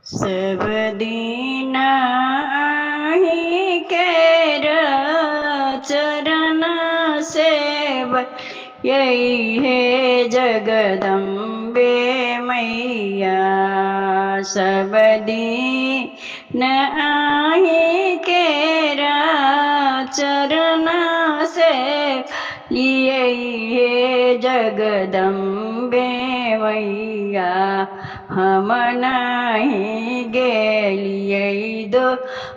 सब दीना ही केर चरण सेव यही है जगदम्बे मैया। सब दीन आही केरा चरण से यही है जगदम्बे मैया। हम नहीं गेलिए दो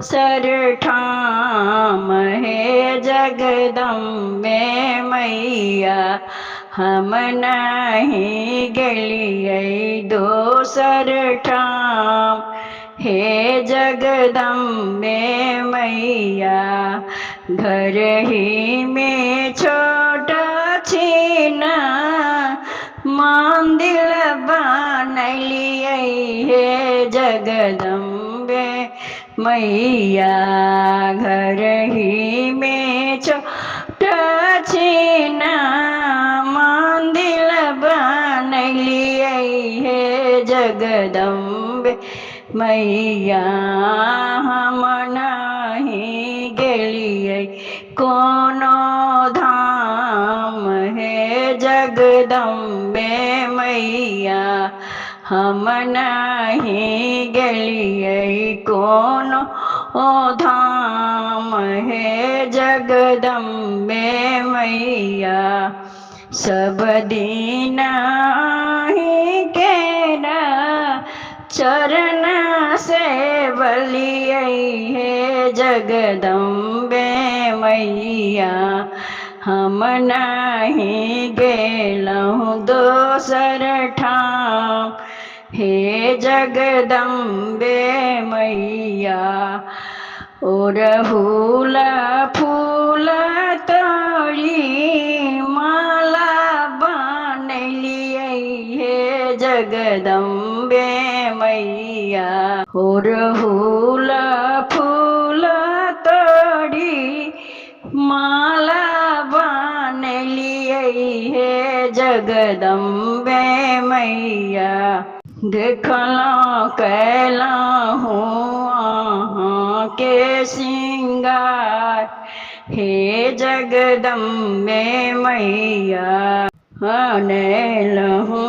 सरठाम है जगदम्बे मैया। हम नहीं गेलिए दोसर ठाम हे जगदम्बे मैया। घर ही में छोटा छीना मंदिर बनलिए हे जगदम्बे मैया। घर ही में छोटा छीना मंदिर बनलिए हे जगदम्बे मैया। हम नहीं गेलिए कोनो धाम है जगदम्बे मैया। हम नहीं गेलिए कोनो धाम है जगदम्बे मैया। सब दीना ही केरा चरण सेवलिए हे जगदम्बे मैया। हम नहीं गेलहुँ दोसर ठाम हे जगदम्बे मैया। ओरहुल फूल तोड़ी माला बनलिए हे जगदम्बे मैया। ओरहुल फूल तोड़ी माला बनलिए हे जगदम्बे मैया। देखलहुँ कैलहुँ अहाँ के सिंगार हे जगदम्बे मैया। अनलहुँ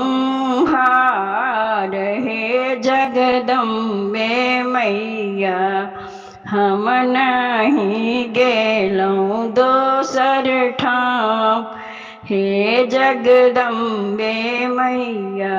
हार हे जगदम्बे मैया। हम नहीं गेलहुँ दोसर ठाम हे जगदम्बे मैया।